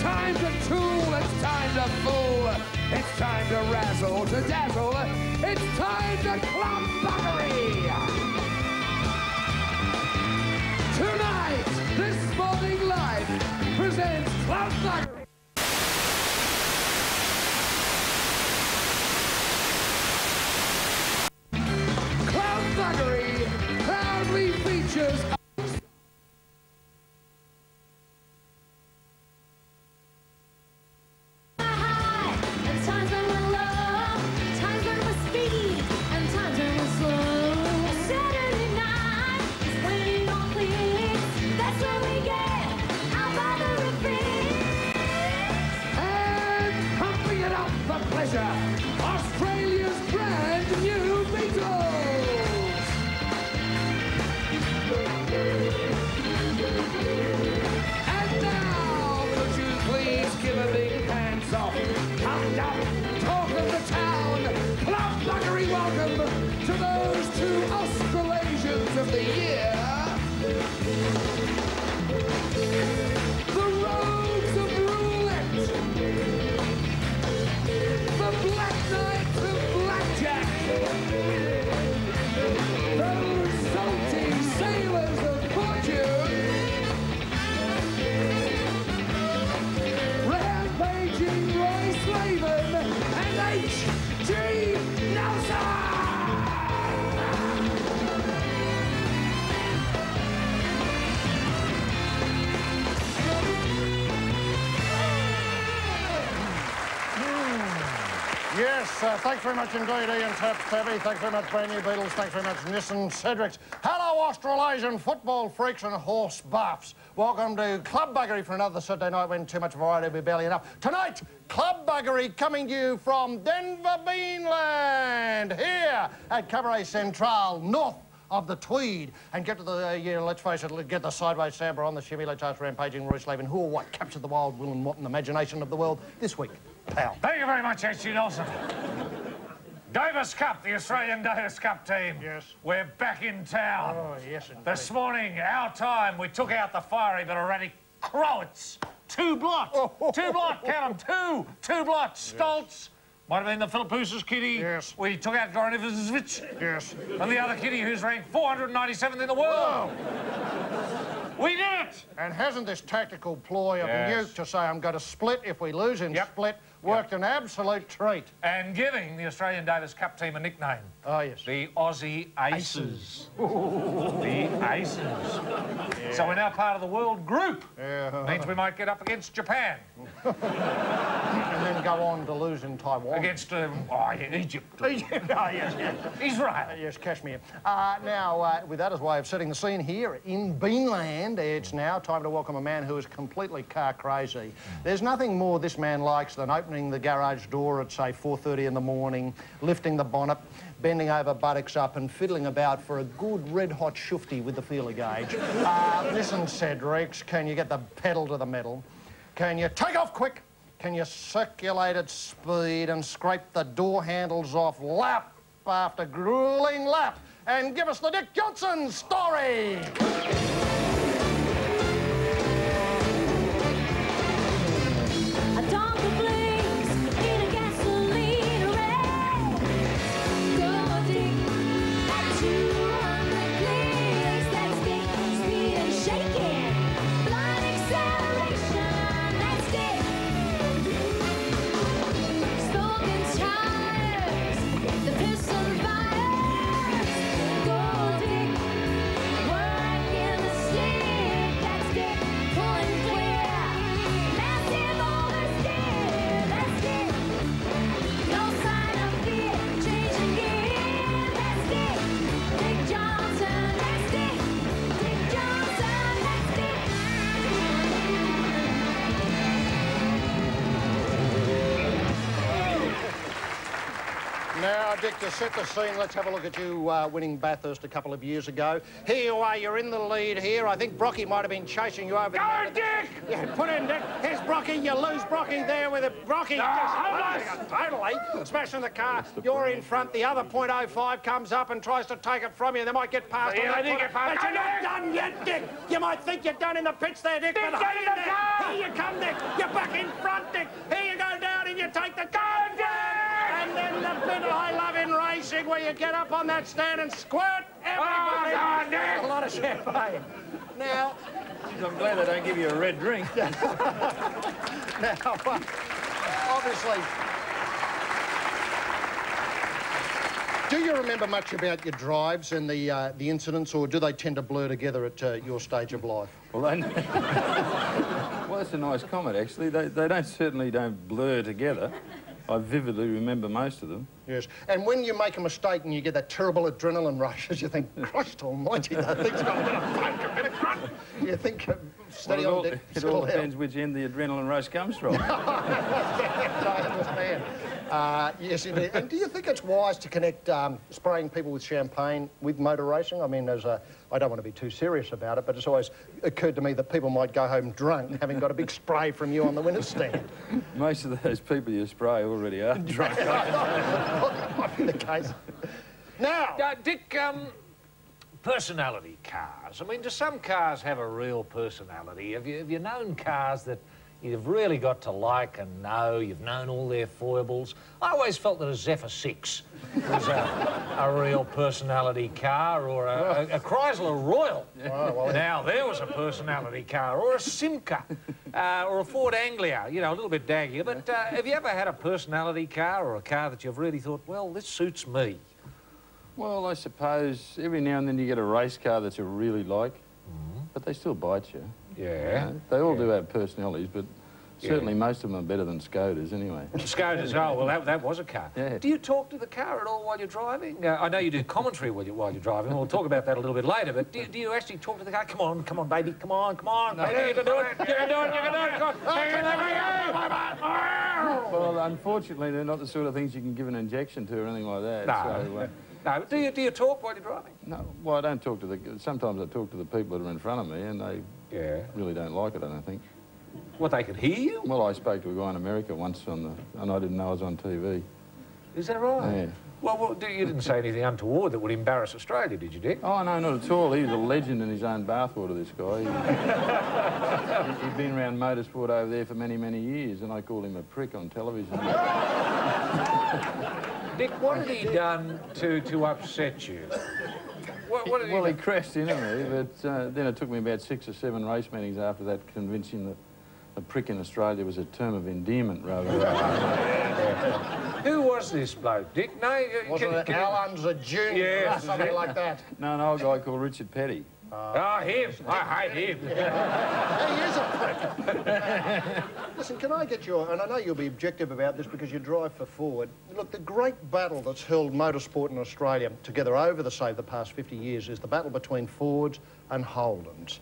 It's time to tool, it's time to fool, it's time to razzle, to dazzle, it's time to club buggery! Tonight, This Morning Life presents Club Buggery. Club Buggery proudly features Australia's brand new Beatles! And now, could you please give a big hands off? Pumped up, talk of the town, Club Buggery welcome to those two Australasians of the year. The Rogues of Roulette. The Black Knights of Blackjack. Those salty sailors of fortune. Rampaging Roy Slaven and H.G. Nelson! Yes, thanks very much indeed, Ian Tabby. Thanks very much, Brand New Beatles. Thanks very much, Nissan Cedrics. Hello, Australasian football freaks and horse buffs. Welcome to Club Buggery for another Saturday night when too much variety will be barely enough. Tonight, Club Buggery coming to you from Denver, Beanland, here at Cabaret Central, north of the Tweed. And get to the, let's face it, get the sideways Samba on the shimmy. Let's ask Rampaging Roy Slaven, who or what captured the wild will and wanton imagination of the world this week. Pal. Thank you very much, H.G. Nelson. Davis Cup, the Australian Davis Cup team. Yes. We're back in town. Oh, yes, indeed. This morning, our time, we took out the fiery but erratic Croats. Two blot. Oh. Two blot, count them. Two blot. Stoltz. Might have been the Philippoussis kitty. Yes. We took out Goranivovic. Yes. And the other kitty who's ranked 497th in the world. Whoa. We did it! And hasn't this tactical ploy of Yes. Newt to say I'm going to split if we lose in Yep. split worked an absolute treat? And giving the Australian Davis Cup team a nickname. Oh, yes. The Aussie Aces. The Aces. Yeah. So we're now part of the world group. Yeah. Means we might get up against Japan. And then go on to lose in Taiwan. Against, Egypt. Oh, yes, yes. Israel. Yes, Kashmir. Now, with that as way of setting the scene here in Beanland, it's now time to welcome a man who is completely car crazy. There's nothing more this man likes than opening the garage door at, say, 4:30 in the morning, lifting the bonnet, bending over buttocks up and fiddling about for a good red-hot shufty with the feeler gauge. Listen, Cedrics, can you get the pedal to the metal? Can you take off quick? Can you circulate at speed and scrape the door handles off lap after grueling lap and give us the Dick Johnson story? Now, Dick, to set the scene, let's have a look at you winning Bathurst a couple of years ago. Here you are, you're in the lead here. I think Brocky might have been chasing you over Go, Dick! Yeah, put in, Dick. Here's Brocky. You lose Brocky there with it. Brocky just totally smashing the car. You're in front. The other .05 comes up and tries to take it from you. They might get past. Yeah, they did get past. But you're not done yet, Dick. You might think you're done in the pits there, Dick. Dick, but get in the car! Here you come, Dick. You're back in front, Dick. Here you go down and you take the... Go, Dick! And then the bit I love in racing where you get up on that stand and squirt everybody. Oh, no, a lot of champagne. Now... I'm glad they don't give you a red drink. Now, obviously... Do you remember much about your drives and the incidents, or do they tend to blur together at your stage of life? Well, well, that's a nice comment, actually. They certainly don't blur together. I vividly remember most of them. Yes. And when you make a mistake and you get that terrible adrenaline rush, as you think, Christ almighty, that thing's got a bit of funk, a bit of grunt. You think, steady on, Dick. It all depends which end the adrenaline rush comes from. I understand. Yes, indeed. And do you think it's wise to connect spraying people with champagne with motor racing? I mean, I don't want to be too serious about it, but it's always occurred to me that people might go home drunk, having got a big spray from you on the winner's stand. Most of those people you spray already are drunk. That might be the case. Now... Dick, personality cars. I mean, do some cars have a real personality? Have you known cars that you've really got to like and know? You've known all their foibles. I always felt that a Zephyr 6 was a real personality car, or a Chrysler Royal. Oh, well, now, there was a personality car, or a Simca, or a Ford Anglia, you know, a little bit daggier. But have you ever had a personality car, or a car that you've really thought, well, this suits me? Well, I suppose every now and then you get a race car that you really like, but they still bite you. Yeah. You know? They all do have personalities, but certainly most of them are better than Skodas anyway. Skodas, oh, well, that was a car. Yeah. Do you talk to the car at all while you're driving? I know you do commentary while you're driving. We'll talk about that a little bit later, but do you actually talk to the car? Come on, baby, come on. No, Baby, you can do it, you can do it, come on. Well, unfortunately, they're not the sort of things you can give an injection to or anything like that. No. So, No, do you talk while you're driving? no, well, I don't talk to the... Sometimes I talk to the people that are in front of me, and they really don't like it, I don't think. What, they can hear you? Well, I spoke to a guy in America once and I didn't know I was on TV. Is that right? Yeah. Well, you didn't say anything untoward that would embarrass Australia, did you, Dick? Oh, no, not at all. He was a legend in his own bathwater, this guy. He'd been around motorsport over there for many, many years, and I called him a prick on television. Dick, what had he done to upset you? What did Well, he crashed into me, but then it took me about 6 or 7 race meetings after that to convince him that a prick in Australia was a term of endearment rather than... Who was this bloke, Dick? No, Wasn't it Alan's a junior or something like that? No, an old guy called Richard Petty. Oh, him. I hate him. He is a prick. Listen, can I get your... And I know you'll be objective about this because you drive for Ford. Look, the great battle that's held motorsport in Australia together over the past 50 years is the battle between Fords and Holdens.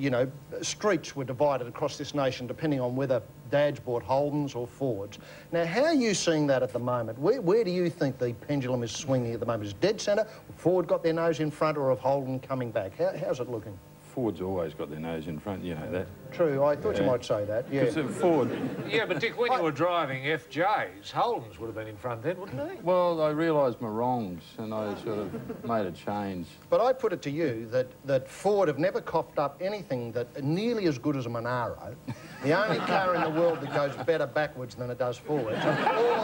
You know, streets were divided across this nation depending on whether Dads bought Holdens or Fords. Now, how are you seeing that at the moment? Where do you think the pendulum is swinging at the moment? Is dead centre? Ford got their nose in front, or have Holden coming back? How's it looking? Ford's always got their nose in front, you know that. True, I thought you might say that, yeah. Ford... Yeah, but Dick, when you were driving FJs, Holdens would have been in front then, wouldn't they? Well, I realised my wrongs and I sort of made a change. But I put it to you that Ford have never coughed up anything that nearly as good as a Monaro, the only car in the world that goes better backwards than it does forwards, or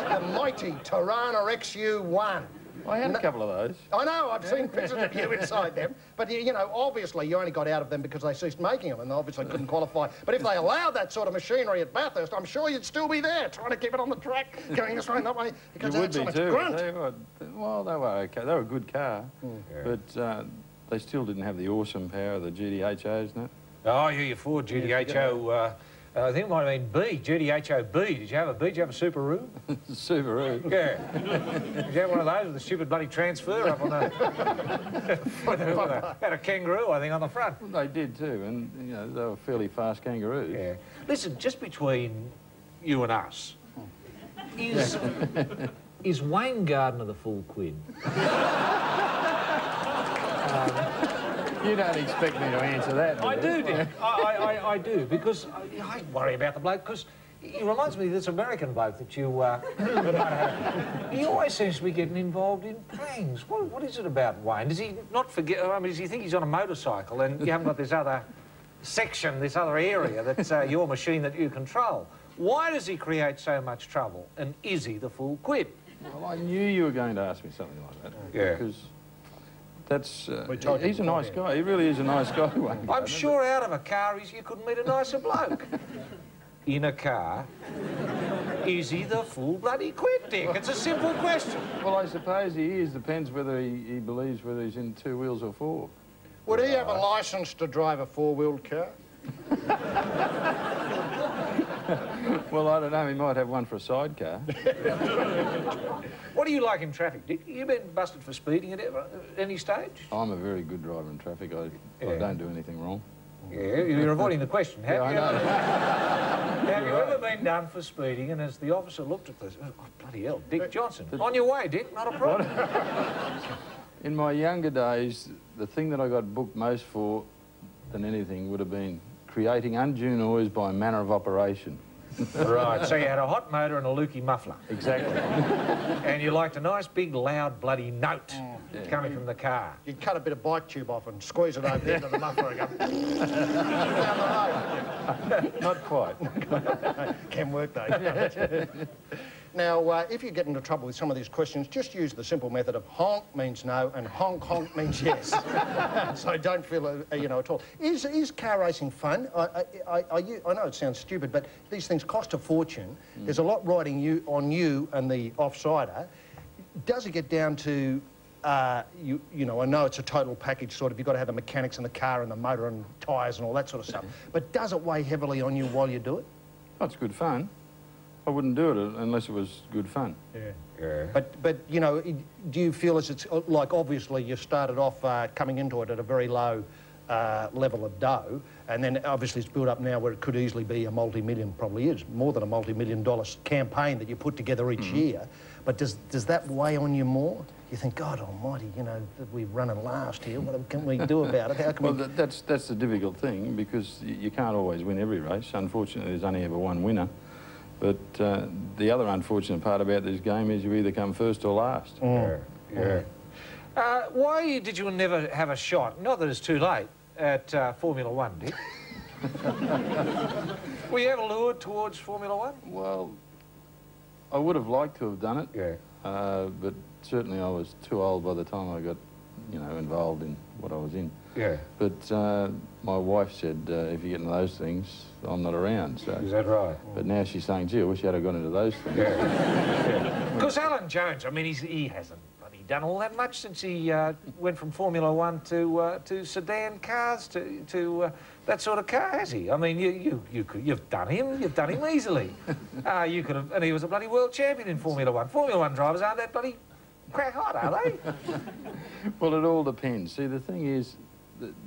the mighty Tirana XU1. I had a couple of those. I know, I've seen pictures of you inside them. But, you know, obviously you only got out of them because they ceased making them and they obviously couldn't qualify. But if they allowed that sort of machinery at Bathurst, I'm sure you'd still be there trying to keep it on the track, going this way and that way. Because you would be too. Grunt. Well, they were okay. They were a good car. But they still didn't have the awesome power of the GDHOs, no? Oh, yeah, your Ford GDHO... I think it might have been B, GDHO B. Did you have a B? Did you have a Subaru? Subaru? Yeah. Did you have one of those with the stupid bloody transfer up on the... had a kangaroo, I think, on the front. Well, they did too, and, you know, they were fairly fast kangaroos. Yeah. Listen, just between you and us, is Wayne Gardner the full quid? You don't expect me to answer that, do you? I do, Dick. I do, because I worry about the bloke, because he reminds me of this American bloke that you... he always seems to be getting involved in pranks. What is it about Wayne? Does he not forget... I mean, does he think he's on a motorcycle and you haven't got this other section, this other area that's your machine that you control. Why does he create so much trouble? And is he the full quid? Well, I knew you were going to ask me something like that. Yeah. Because that's... he's a nice guy. He really is a nice guy. I'm sure out of a car you couldn't meet a nicer bloke. In a car, is he the full bloody quid, Dick? It's a simple question. Well, I suppose he is. Depends whether he believes whether he's in 2 wheels or 4. Would he have a licence to drive a 4-wheeled car? Well, I don't know. He might have one for a sidecar. What do you like in traffic, Dick? You been busted for speeding at any stage? I'm a very good driver in traffic. I don't do anything wrong. Yeah, you're avoiding the question. I know. Have you ever been done for speeding and as the officer looked at this, oh, bloody hell, Dick Johnson. On your way, Dick, not a problem. In my younger days, the thing that I got booked most for than anything would have been creating undue noise by manner of operation. Right, so you had a hot motor and a lukey muffler. Exactly. And you liked a nice, big, loud, bloody note coming from the car. You'd cut a bit of bike tube off and squeeze it over the end of the muffler and go... down the road. Not quite. Can work, though. Now, if you get into trouble with some of these questions, just use the simple method of honk means no and honk honk means yes. So don't feel, you know, at all. Is car racing fun? I know it sounds stupid, but these things cost a fortune. There's a lot riding on you and the offsider. Does it get down to, you know, I know it's a total package sort of, you've got to have the mechanics and the car and the motor and tyres and all that sort of stuff, but does it weigh heavily on you while you do it? Oh, it's good fun. I wouldn't do it unless it was good fun. Yeah. But you know, do you feel as it's like obviously you started off coming into it at a very low level of dough, and then obviously it's built up now where it could easily be a multi-million, probably is more than a multi-million-dollar campaign that you put together each year. But does that weigh on you more? You think, God Almighty, you know, we're running last here. What can we do about it? How can we... that's the difficult thing, because you can't always win every race. Unfortunately, there's only ever one winner. But the other unfortunate part about this game is you either come first or last. Yeah. Why did you never have a shot, not that it's too late, at Formula One, Dick? Were you ever lured towards Formula One? Well, I would have liked to have done it. Yeah. But certainly I was too old by the time I got, you know, involved in what I was in. Yeah. But my wife said, if you get into those things, I'm not around, so... Is that right? But now she's saying, gee, I wish I'd have gone into those things. Yeah. Because Alan Jones, I mean, he hasn't done all that much since he went from Formula One to sedan cars to that sort of car, has he? I mean, you've done him easily. You could have, and he was a bloody world champion in Formula One. Formula One drivers aren't that bloody crack hot, are they? Well, it all depends. See, the thing is,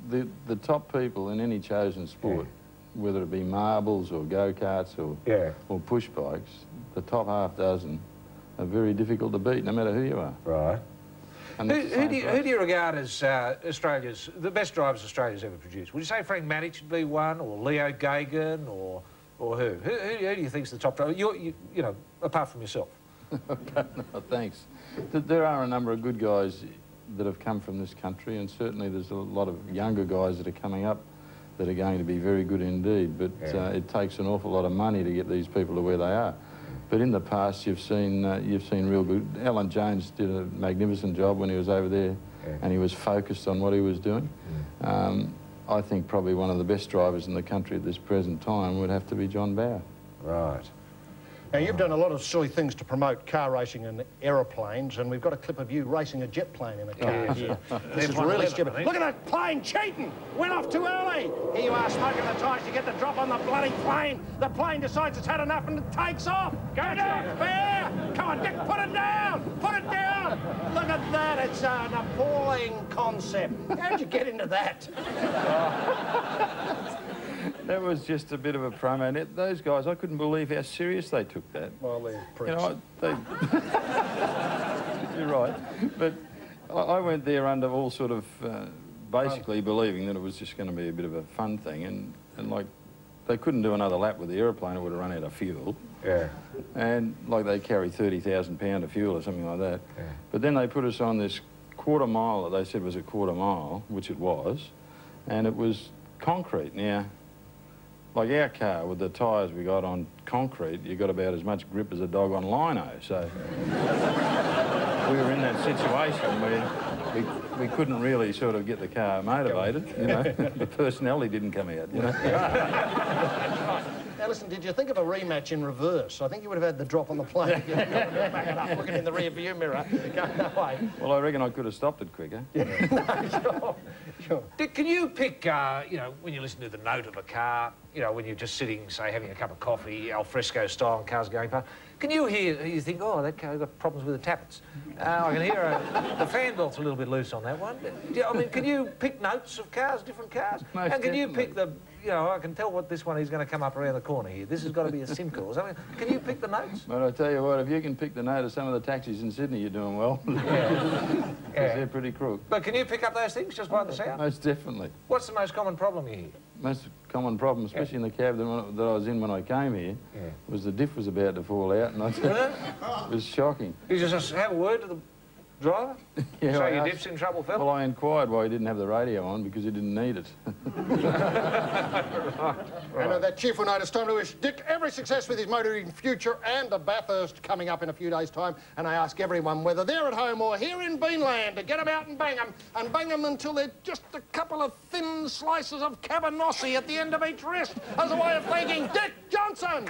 the top people in any chosen sport, whether it be marbles or go-karts or push bikes, the top half dozen are very difficult to beat, no matter who you are. Right. Who do you regard as the best drivers Australia's ever produced? Would you say Frank Maddich should be one, or Leo Gagan, or who? Who do you think's the top driver? You know, apart from yourself. No, thanks. There are a number of good guys that have come from this country, and certainly there's a lot of younger guys that are coming up that are going to be very good indeed, but it takes an awful lot of money to get these people to where they are. But in the past, you've seen real good. Alan Jones did a magnificent job when he was over there, and he was focused on what he was doing. I think probably one of the best drivers in the country at this present time would have to be John Bower. Right. Now, you've done a lot of silly things to promote car racing and aeroplanes, and we've got a clip of you racing a jet plane in a car here. This is really stupid. Look at that plane cheating! Went off too early! Here you are smoking the tyres, you get the drop on the bloody plane. The plane decides it's had enough and it takes off. Go down! Bear! Come on, Dick, put it down! Put it down! Look at that, it's an appalling concept. How'd you get into that? That was just a bit of a promo. Those guys, I couldn't believe how serious they took that. Well, they're pricks. You know, you're right. But I went there under all sort of, basically believing that it was just going to be a bit of a fun thing. And like, they couldn't do another lap with the aeroplane, it would have run out of fuel. Yeah. And like they carry 30,000 pounds of fuel or something like that. Yeah. But then they put us on this quarter mile that they said was a quarter mile, which it was. And it was concrete. Now, like our car, with the tyres we got on concrete, you got about as much grip as a dog on lino, so... we were in that situation where we couldn't really sort of get the car motivated, you know. The personality didn't come out, you know. Now, listen, did you think of a rematch in reverse? I think you would have had the drop on the plane. Back it up, looking in the rear view mirror, going that way. Well, I reckon I could have stopped it quicker. No, sure. Can you pick, you know, when you listen to the note of a car, you know, when you're just sitting, say, having a cup of coffee, al fresco style, and cars going past, can you hear, you think, oh, that car's got problems with the tappets. I can hear the fan belt's a little bit loose on that one. I mean, can you pick notes of cars, different cars? Most and can you definitely. pick the, you know, I can tell what this one is going to come up around the corner here. This has got to be a Simca or something. Can you pick the notes? But I tell you what, if you can pick the note of some of the taxis in Sydney, you're doing well. Yeah. Because they're pretty crook. But can you pick up those things just by the sound? Most definitely. What's the most common problem you hear? Most common problem, especially in the cab that I was in when I came here, was the diff was about to fall out, and it was shocking. You just have a word to the driver? Yeah, So I your asked- diff's in trouble, Phil? Well, I inquired why he didn't have the radio on, because he didn't need it. And on that cheerful note, it's time to wish Dick every success with his motoring future and the Bathurst coming up in a few days' time. And I ask everyone, whether they're at home or here in Beanland, to get them out and bang them until they're just a couple of thin slices of cabanossi at the end of each wrist, as a way of thanking Dick Johnson.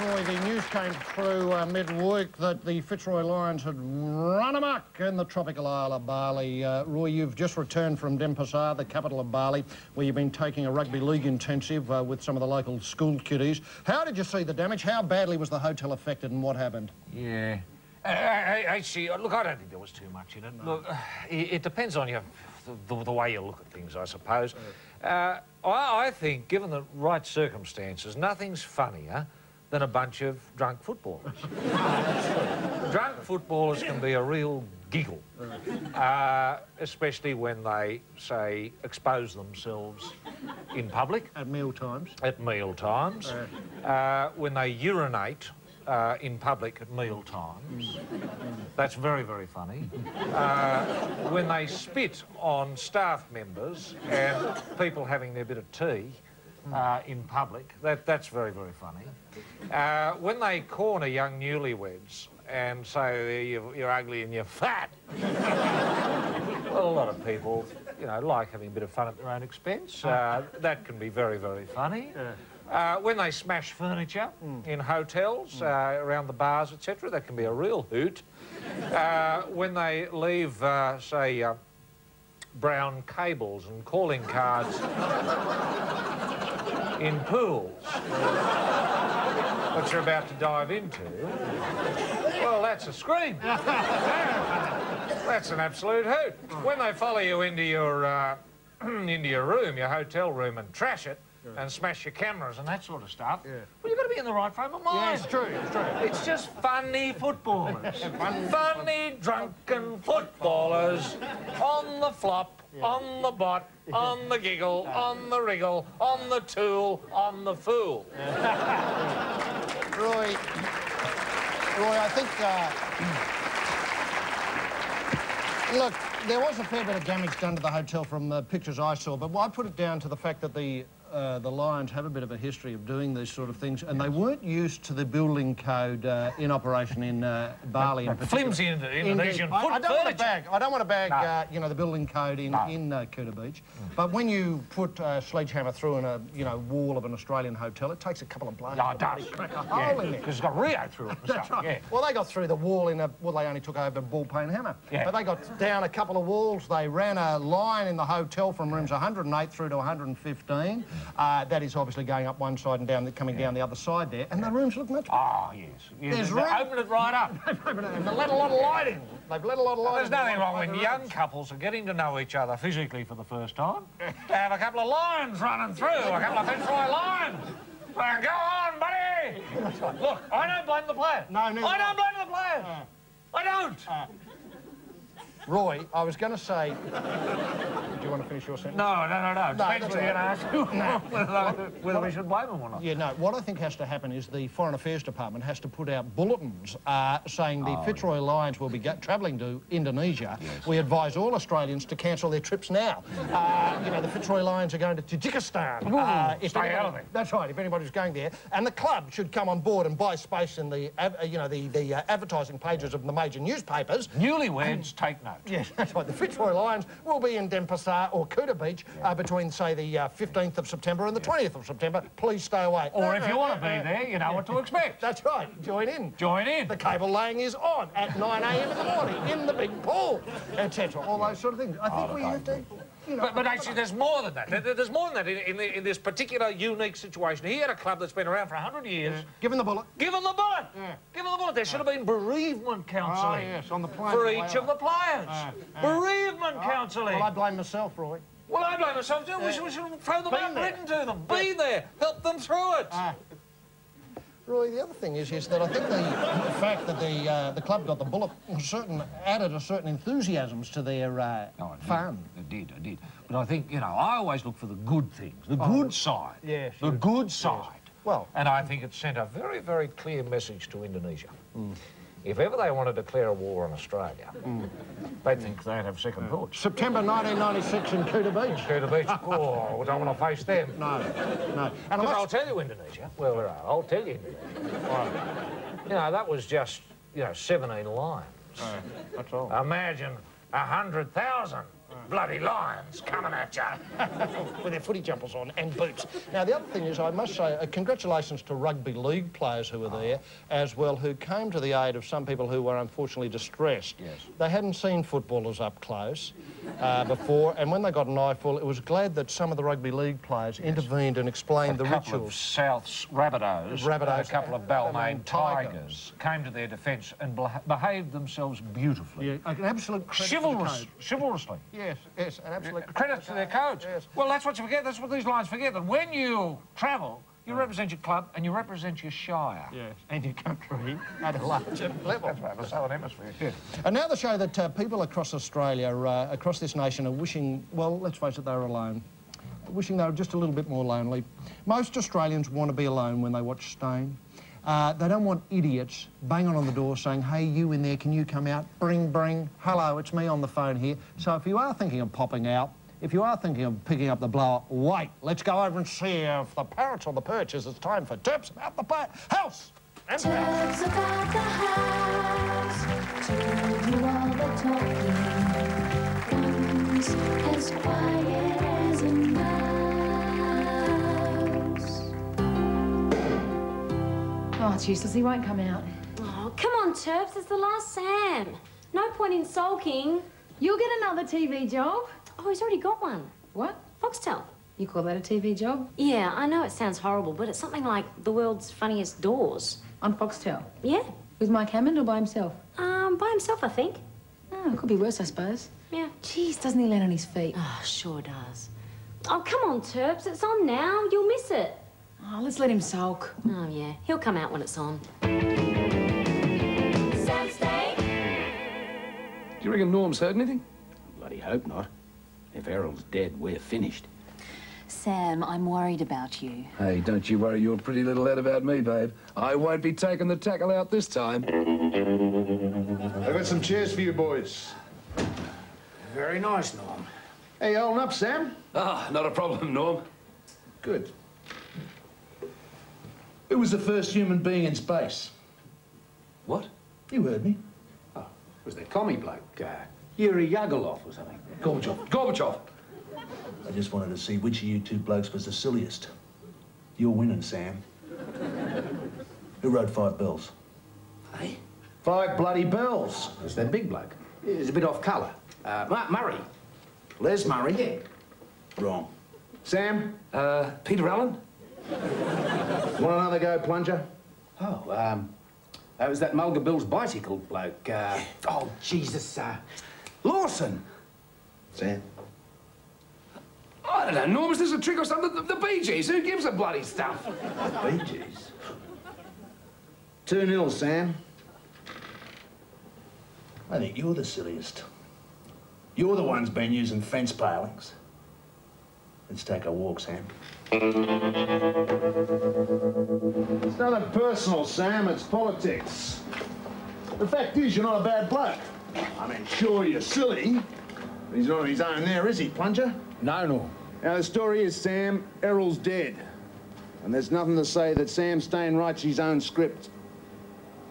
Roy, the news came through mid-week that the Fitzroy Lions had run amok in the tropical isle of Bali. Roy, you've just returned from Denpasar, the capital of Bali, where you've been taking a rugby league intensive with some of the local school kiddies. How did you see the damage? How badly was the hotel affected and what happened? Yeah. Actually, look, I don't think there was too much in it. No. Look, it depends on the way you look at things, I suppose. I think, given the right circumstances, nothing's funnier than a bunch of drunk footballers. Drunk footballers can be a real giggle, especially when they, say, expose themselves in public. At meal times. At meal times. When they urinate in public at meal times. That's very, very funny. When they spit on staff members and people having their bit of tea in public, that's very, very funny. When they corner young newlyweds and say you're ugly and you're fat, well, a lot of people, you know, like having a bit of fun at their own expense. That can be very, very funny. When they smash furniture in hotels, around the bars, etc., that can be a real hoot. When they leave, say, brown cables and calling cards in pools, which you're about to dive into, well, that's a scream. That's an absolute hoot. When they follow you into your room, your hotel room, and trash it, and smash your cameras and that sort of stuff, well, you've got to be in the right frame of mind. Yeah, it's true, it's true. It's just funny footballers. Funny, drunken footballers on the flop, on the bot, on the giggle, on the wriggle, on the tool, on the fool. Roy, I think, look, there was a fair bit of damage done to the hotel from the pictures I saw, but I put it down to the fact that the Lions have a bit of a history of doing these sort of things, and they weren't used to the building code in operation in Bali in particular. Flimsy Indonesian foot I don't want to bag. I don't want to bag, No. you know, the building code in Kuta Beach. But when you put a sledgehammer through in a, you know, wall of an Australian hotel, it takes a couple of blows. No, it does. Crack a hole in there. Because it's got Rio through it and stuff. Yeah. Well, they got through the wall in a... Well, they only took over a ball-peen hammer. Yeah. But they got down a couple of walls. They ran a line in the hotel from rooms 108 through to 115. That is obviously going up one side and coming down the other side there. And the rooms look much better. Oh, yes. There's They open it right up. and they've let a lot of light in. They've let a lot of light in. There's nothing wrong when young couples are getting to know each other physically for the first time. To have a couple of lions running through, a couple of Fitzroy lions. Go on, buddy! Look, I don't blame the players. No, I don't blame the players. I don't. Roy, I was going to say... Do you want to finish your sentence? No. Depends whether you're going to ask whether we should blame them or not. Yeah, no, what I think has to happen is the Foreign Affairs Department has to put out bulletins saying the Fitzroy Lions will be travelling to Indonesia. Yes. We advise all Australians to cancel their trips now. You know, the Fitzroy Lions are going to Tajikistan. Stay out of it. That's right, if anybody's going there. And the club should come on board and buy space in the, the advertising pages of the major newspapers. Newlyweds take note. Yes, that's right. The Fitzroy Lions will be in Denpasar or Kuta Beach between, say, the 15th of September and the 20th of September. Please stay away. Or if you want to be there, you know what to expect. That's right. Join in. Join in. The cable laying is on at 9 a.m. in the morning in the big pool, etc. All those sort of things. I think we have to... You know, but actually, there's more than that. There's more than that in this particular unique situation. He had a club that's been around for 100 years. Yeah. Give him the bullet. Give him the bullet. Yeah. Give him the bullet. There should have been bereavement counselling on the plane for each of the players. Bereavement counselling. Well, I blame myself, Roy. Well, I blame myself too. We should throw them out, written to them. Be there. Help them through it. Roy, the other thing is that I think the fact that the club got the bullet added a certain enthusiasms to their fun. It did. But I think, you know, I always look for the good things, the good side. Yes. The good side. Yes. Well... And I think it sent a very, very clear message to Indonesia. If ever they want to declare a war on Australia, they'd think they'd have second thoughts. September 1996 in Kuta Beach. Kuta Beach. Oh, we don't want to face them. No. And I'll tell you, Indonesia. Well, I'll tell you, Indonesia. You know, that was just, 17 lions. That's all. Imagine 100,000 bloody lions coming at you. With their footy jumpers on and boots. Now, the other thing is, I must say, congratulations to rugby league players who were there as well, who came to the aid of some people who were unfortunately distressed. Yes. They hadn't seen footballers up close before, and when they got an eyeful, it was glad that some of the rugby league players intervened and explained the rituals. A couple of South's Rabbitohs, a couple of Balmain Tigers came to their defence and behaved themselves beautifully. Yeah, an absolute credit chivalrously. Yes, an absolute credit to their coach. Yes. Well, that's what you forget. That's what these lions forget. That when you travel, you represent your club and you represent your shire. Yes, and your country at a larger level. That's right, the Southern Hemisphere. Yes. And now the show that people across Australia, across this nation, are wishing, well, let's face it, they're alone. Wishing they were just a little bit more lonely. Most Australians want to be alone when they watch Stain. They don't want idiots banging on the door saying, hey, you in there, can you come out? Bring. Hello, it's me on the phone here. So if you are thinking of popping out, if you are thinking of picking up the blower, wait. Let's go over and see if the parrot's on the perch as it's time for Terps About the House. And Terps About the House, to do all the talking. One's as quiet as a mouse. Oh, it's useless. He won't come out. Oh, come on, Terps. It's the last Sam. No point in sulking. You'll get another TV job. Oh, he's already got one. What? Foxtel. You call that a TV job? Yeah, I know it sounds horrible, but it's something like the world's funniest doors. On Foxtel? Yeah. With Mike Hammond or by himself? By himself, I think. Oh, it could be worse, I suppose. Yeah. Jeez, doesn't he land on his feet? Oh, sure does. Oh, come on, Terps. It's on now. You'll miss it. Oh, let's let him sulk. Oh, yeah. He'll come out when it's on. Saturday. Do you reckon Norm's heard anything? Bloody hope not. If Errol's dead, we're finished. Sam, I'm worried about you. Hey, don't you worry your pretty little head about me, babe. I won't be taking the tackle out this time. I've got some chairs for you boys. Very nice, Norm. Hey, you holding up, Sam? Ah, not a problem, Norm. Good. Who was the first human being in space? What? You heard me. Oh, was that commie bloke? Yuri Yagelov or something? Gorbachev. I just wanted to see which of you two blokes was the silliest. You're winning, Sam. Who wrote 5 bells? Hey? 5 bloody bells. It's that big bloke. He's a bit off colour. Murray. Les Murray. Wrong. Sam? Peter Allen? Want another go, plunger? Oh, that was that Mulga Bill's bicycle bloke. Oh, Jesus, Lawson. Sam? I don't know, Norm, is this a trick or something? The Bee Gees, who gives a bloody stuff? Bee Gees? 2-0, Sam. I think you're the silliest. You're the one's been using fence palings. Let's take a walk, Sam. It's nothing personal, Sam. It's politics. The fact is, you're not a bad bloke. I mean, sure, you're silly. But he's not on his own there, is he, Plunger? No, Norm. Now, the story is, Sam, Errol's dead. And there's nothing to say that Sam Stain writes his own script.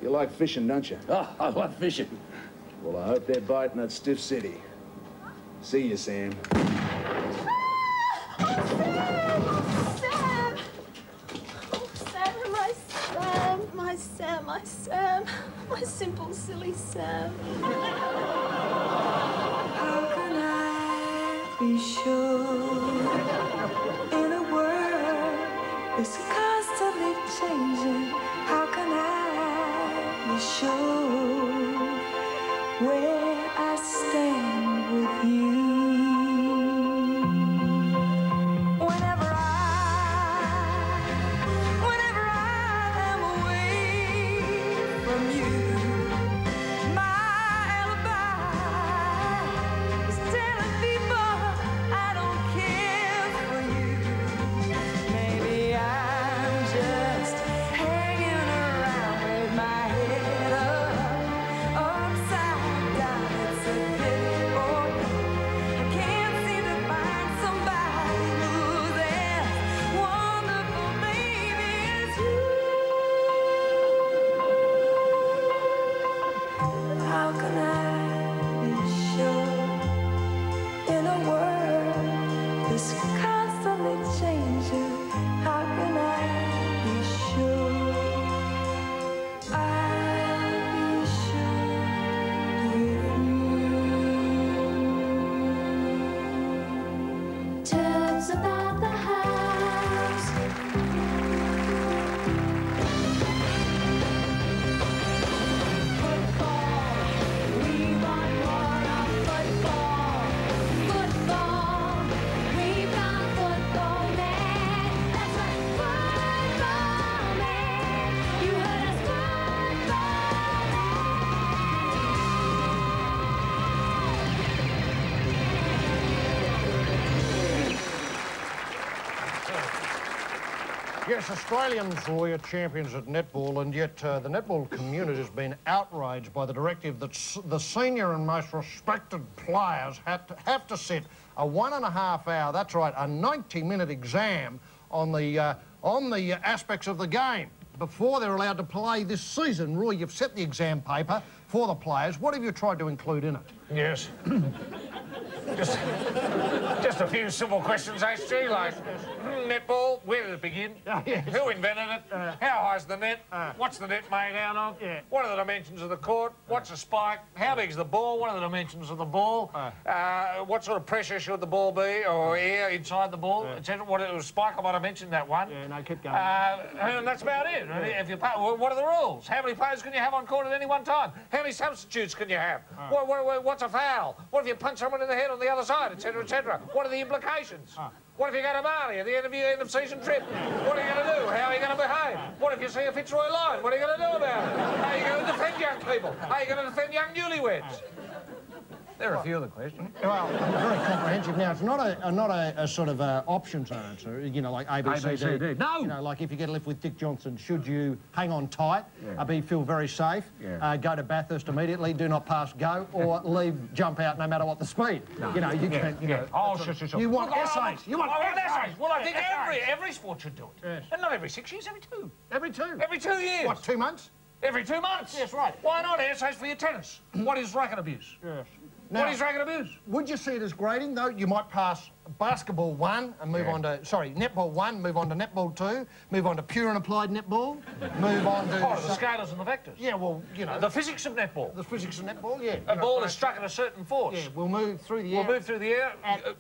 You like fishing, don't you? Oh, I love fishing. Well, I hope they're biting at Stiff City. See you, Sam. My Sam, my simple, silly Sam. How can I be sure in a world that's constantly changing? How can I be sure where I stand with you? About the house. Football, we want more of football. Football, we want football, man. That's right, football, man. You heard us, Yes, Australians were champions at netball, and yet the netball community has been outraged by the directive that the senior and most respected players have to sit a 1.5 hour, that's right, a 90-minute exam on the aspects of the game before they're allowed to play this season. Roy, you've set the exam paper for the players. What have you tried to include in it? Yes. Just a few simple questions, HG, like netball, where did it begin? Yes. Who invented it? How high's the net? What's the net made out of? Yeah. What are the dimensions of the court? What's a spike? How big's the ball? What are the dimensions of the ball? What sort of pressure should the ball be, or air inside the ball, etc.? What it was spike? I might have mentioned that one. Yeah, no, keep going. And that's about it. If you what are the rules? How many players can you have on court at any one time? How many substitutes can you have? What's a foul? What if you punch someone in the head on the other side, etc., etc.? What are the implications? What if you go to Bali at the end of your end-of-season trip? What are you going to do? How are you going to behave? What if you see a Fitzroy line? What are you going to do about it? How are you going to defend young people? How are you going to defend young newlyweds? There are a few of the questions. Well, very comprehensive. Now, it's not a sort of options answer, you know, like A, B, C, D. No! You know, like if you get a lift with Dick Johnson, should you hang on tight, feel very safe, go to Bathurst immediately, do not pass go, or leave, jump out no matter what the speed? No. You know, you can't, you know... Oh, sure. You want essays. You want essays. Well, I think every sport should do it. Yes. And not every 6 years, every 2. Every 2? Every 2 years. What, 2 months? Every 2 months. Yes, right. Why not essays for your tennis? What is racket abuse? Yes. Now, what is racket abuse? Would you see it as grading, though? You might pass basketball 1 and move on to... Sorry, netball 1, move on to netball 2, move on to pure and applied netball, move on to... Oh, the scalars and the vectors. Yeah, well, you know... The physics of netball. The physics of netball, yeah. A ball is struck at a certain force. Yeah, we'll move through the air. We'll move through the air,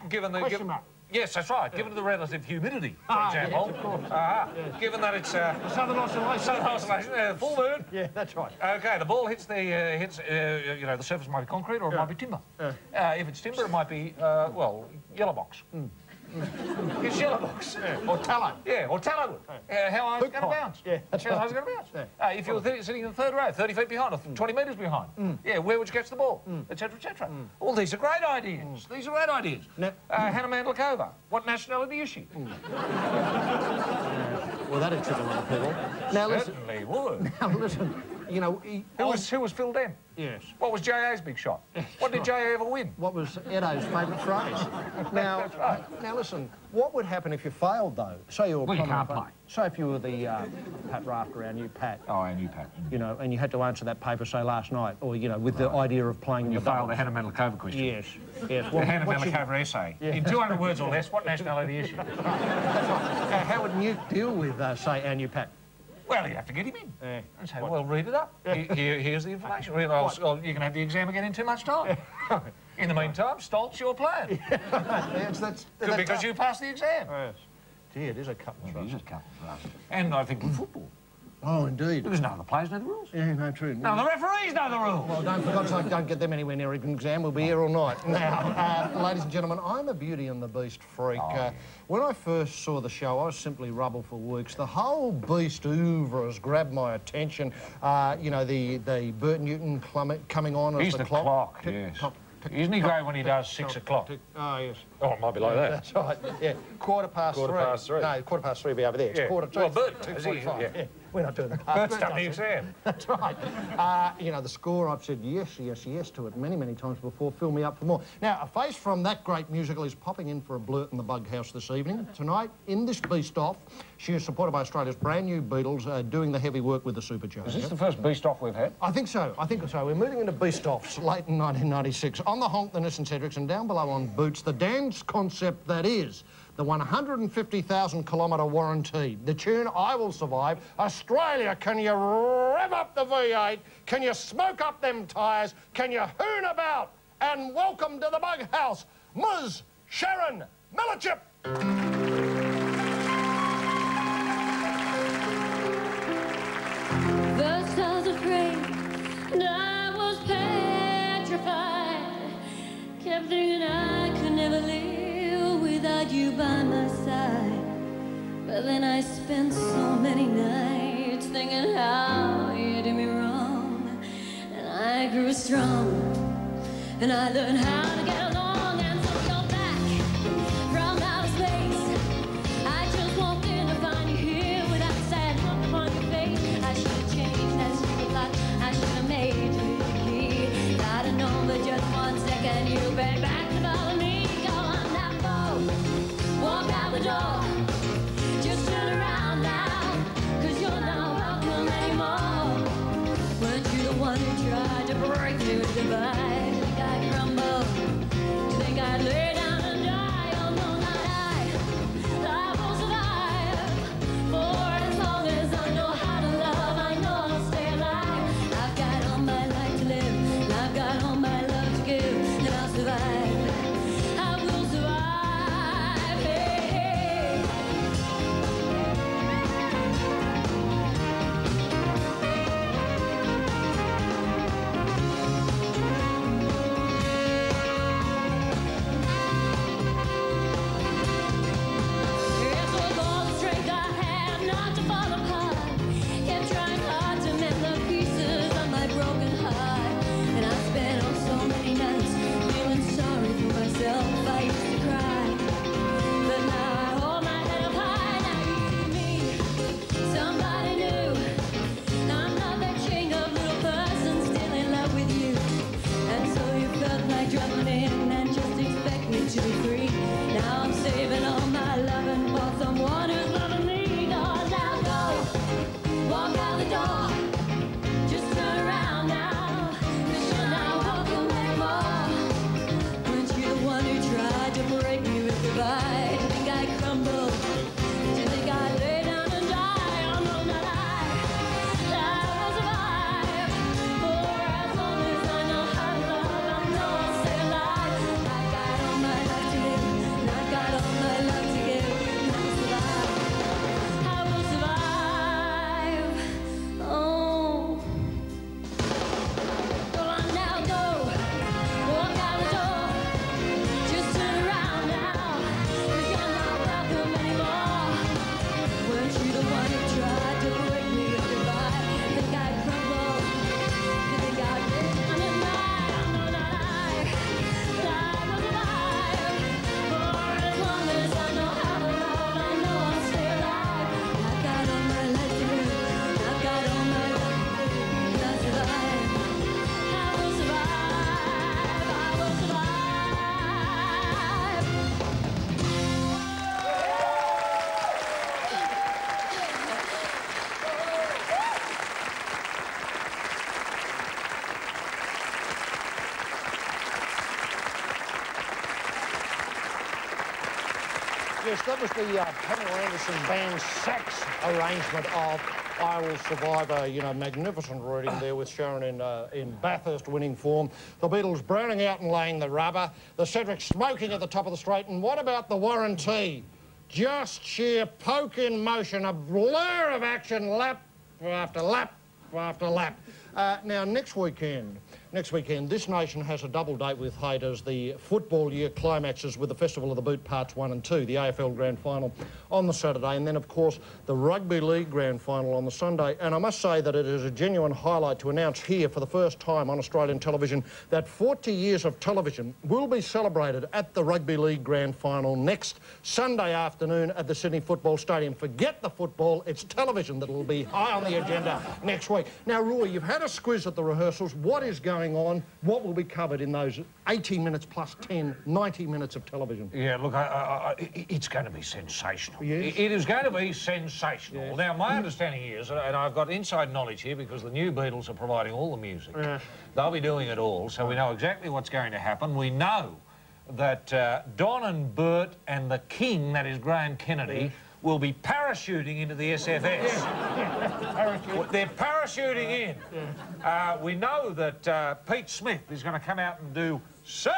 given the... Question mark. Yes, that's right. Given the relative humidity, for example. Yes, of course. Yes. Given that it's... Southern oscillation. Southern oscillation, full moon. Yeah, that's right. OK, the ball hits the, you know, the surface might be concrete or it might be timber. If it's timber, it might be, well, yellow box. It's yellow box. Or tallow. Yeah, or tallow wood. How high is it going to bounce? Yeah, that's How right. high is it going to bounce? If you're sitting in the third row, 30 feet behind or 20 metres behind, yeah, where would you catch the ball? Etc., etc. All these are great ideas. These are great ideas. Now, how do man look over? What nationality is she? Well, that'd trick a lot of people. Now, listen. Certainly would. Now, listen. You know, Who was Phil Dent? Yes. What was J.A.'s big shot? What did J.A. ever win? What was Edo's favourite phrase? Now, now listen. What would happen if you failed, though? Say you were. Well, you can't play. Say if you were the Pat Rafter, our new Pat. Oh, our new Pat. You know, and you had to answer that paper, say last night, or you know, with the idea of playing. You the failed the Hannah Melikova question. Yes. Yes. The Hannah Melikova essay. Yeah. In 200 words or less, what nationality is she? That's right. How would Newt deal with, say, our new Pat? Well, you have to get him in. Yeah. And say, well, read it up. Here's the information. Read it, or you can have the exam again in too much time. In the meantime, Stoltz, you're playing. Because you passed the exam. Yes. Gee, it is a couple It is a couple for us. And I think with football. Oh, indeed. Because none of the players know the rules. Yeah, no, true. None of the referees know the rules. Well, don't, for God's sake, don't get them anywhere near an exam. We'll be here all night. Now, ladies and gentlemen, I'm a Beauty and the Beast freak. When I first saw the show, I was simply rubble for weeks. The whole Beast oeuvre has grabbed my attention. You know, the Bert Newton coming on as He's the clock, yes. Isn't he great when he does 6 o'clock? Oh, yes. Oh, it might be like that. That's right, yeah. Quarter past three. No, quarter past three will be over there. It's quarter to... Well, Bert, 2:45. Yeah. We're not doing that. Bert's done the exam. That's right. You know, the score, I've said yes, yes, yes to it many, many times before. Fill me up for more. Now, a face from that great musical is popping in for a blurt in the Bug House this evening. Tonight, in this Beast Off, she is supported by Australia's brand new Beatles, doing the heavy work with the Supercharger. Is this the first Beast Off we've had? I think so. I think so. We're moving into Beast Offs late in 1996. On the Honk, the Nissan Cedrics, and down below on Boots, the dance concept that is the 150,000-kilometre warranty. The tune I Will Survive. Australia, can you rev up the V8? Can you smoke up them tyres? Can you hoon about? And welcome to the Bug House, Ms. Sharon Millichip. First I was afraid, and I was petrified. Kept thinking I could never live without you by my side. But then I spent so many nights thinking how you did me wrong. And I grew strong, and I learned how to get along. And so you're back from outer space. I just walked in to find you here without a sad look upon your face. I should have changed that stupid lock. I should have made you the key. I'd have known for just 1 second you been back to follow me. Go on that boat, walk out the door. Just turn around now, 'cause you're not welcome anymore. Weren't you the one who tried to break through the divide? Think I'd crumble? Do you think I'd lay down and die? Oh no, not I. I will survive. For as long as I know how to love, I know I'll stay alive. I've got all my life to live, and I've got all my love to give, and I'll survive. I will survive. Hey, hey. Yes, that was the Pamela Anderson Band sax arrangement of I Will Survive, a magnificent reading there with Sharon in Bathurst winning form. The Beatles browning out and laying the rubber. The Cedric smoking at the top of the straight. And what about the Warranty? Just sheer poke in motion, a blur of action, lap after lap after lap. Now, next weekend, this nation has a double date with Haight as the football year climaxes with the Festival of the Boot Parts 1 and 2, the AFL Grand Final on the Saturday, and then, of course, the Rugby League Grand Final on the Sunday. And I must say that it is a genuine highlight to announce here for the first time on Australian television that 40 years of television will be celebrated at the Rugby League Grand Final next Sunday afternoon at the Sydney Football Stadium. Forget the football, it's television that will be high on the agenda next week. Now, Roy, you've had a squiz at the rehearsals. What is going on? What will be covered in those 80 minutes plus 10, 90 minutes of television? Yeah, look, it's going to be sensational. Yes. It is going to be sensational. Yes. Now, my understanding is, and I've got inside knowledge here because the new Beatles are providing all the music. Yes. They'll be doing it all, so we know exactly what's going to happen. We know that Don and Bert and the King, that is Graham Kennedy, will be parachuting into the SFS. They're parachuting in. We know that Pete Smith is going to come out and do sail,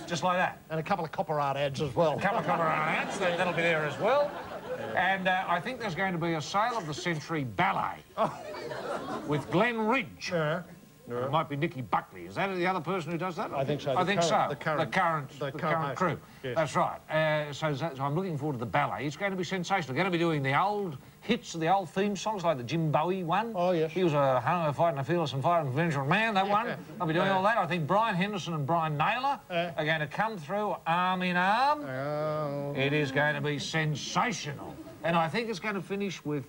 just like that. And a couple of Copper Art ads as well. A couple of Copper Art ads, that'll be there as well. And I think there's going to be a Sale of the Century ballet with Glenn Ridge. It might be Nicky Buckley. Is that the other person who does that? I think so. I think so. The current crew. Yes. That's right. So I'm looking forward to the ballet. It's going to be sensational. They're going to be doing the old hits, the old theme songs, like the Jim Bowie one. Oh, yes. He was a hungover, fighting, a fearless and fighting, adventurous man, that one. They'll be doing all that. I think Brian Henderson and Brian Naylor are going to come through arm in arm. Oh. It is going to be sensational. And I think it's going to finish with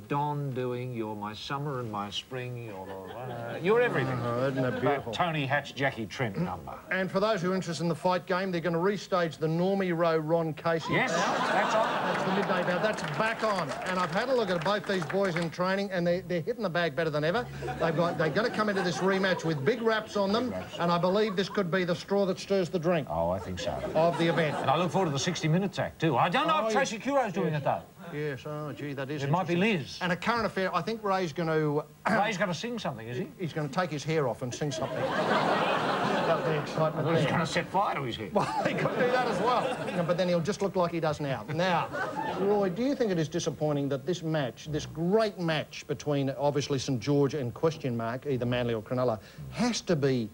Don doing You're My Summer and My Spring, You're Everything. Oh, isn't that beautiful? Tony Hatch, Jackie Trent number. And for those who are interested in the fight game, they're going to restage the Normie Rowe Ron Casey. Yes, that's on. That's the midday bout. That's back on. And I've had a look at both these boys in training, and they're hitting the bag better than ever. They're going to come into this rematch with big raps on them, and I believe this could be the straw that stirs the drink. Oh, I think so. Of the event. And I look forward to the 60 Minutes act, too. I don't know if Tracy Curo's doing it, though. Yes, oh, gee, that is It might be Liz. And a current affair, I think Ray's going to... Ray's going to sing something, is he? He's going to take his hair off and sing something. That'll be excitement there. He's going to set fire to his hair. Well, he could do that as well. But then he'll just look like he does now. Now, Roy, do you think it is disappointing that this match, this great match between, obviously, St George and question mark, either Manly or Cronulla, has to be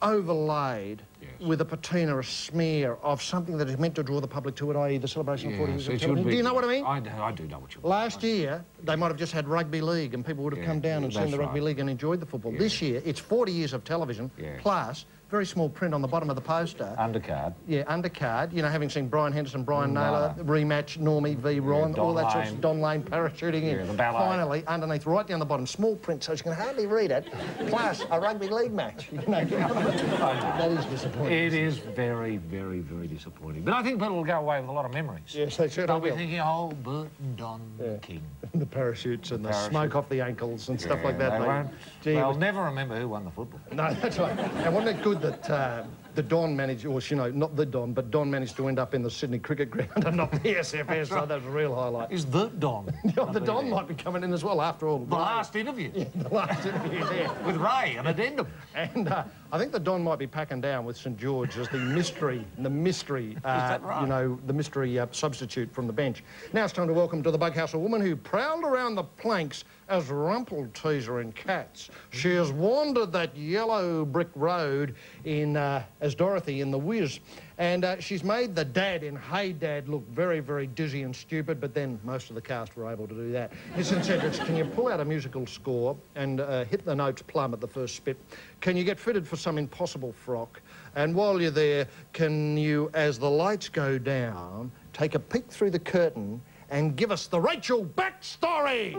overlaid with a patina, a smear of something that is meant to draw the public to it, i.e. the celebration of 40 years of television? Do you know what I mean? I do know what you mean. Last year, they might have just had rugby league and people would have come down and seen the rugby league and enjoyed the football. This year, it's 40 years of television, plus very small print on the bottom of the poster. Undercard. Yeah, undercard. You know, having seen Brian Henderson, Brian Naylor, rematch, Normie v. Ron, all that sort of Don Lane parachuting in. The ballet. Finally, underneath, right down the bottom, small print, so you can hardly read it, plus a rugby league match. You know, that is disappointing. It is very, very, very disappointing. But I think people will go away with a lot of memories. Yes, they certainly They'll will. be thinking, oh, Bert and Don King. The parachutes and the smoke off the ankles and stuff like that. They won't. Gee, They'll never remember who won the football. No, that's right. And wasn't it good that the Don managed, or, you know, not the Don, but Don managed to end up in the Sydney Cricket Ground and not the SFS, so that was a real highlight. Is the Don? The Don might be coming in as well, after all. The last interview. Yeah, the last interview there. With Ray, an addendum. And I think the Don might be packing down with St George as the mystery, is that right? You know, the mystery substitute from the bench. Now it's time to welcome to the Bughouse a woman who prowled around the planks as Rumpelteazer in Cats. She has wandered that yellow brick road in as Dorothy in The Wiz. And she's made the dad in Hey Dad look very, very dizzy and stupid, but then most of the cast were able to do that. Listen, Cedric, can you pull out a musical score and hit the notes plumb at the first spit? Can you get fitted for some impossible frock? And while you're there, can you, as the lights go down, take a peek through the curtain and give us the Rachael Beck story?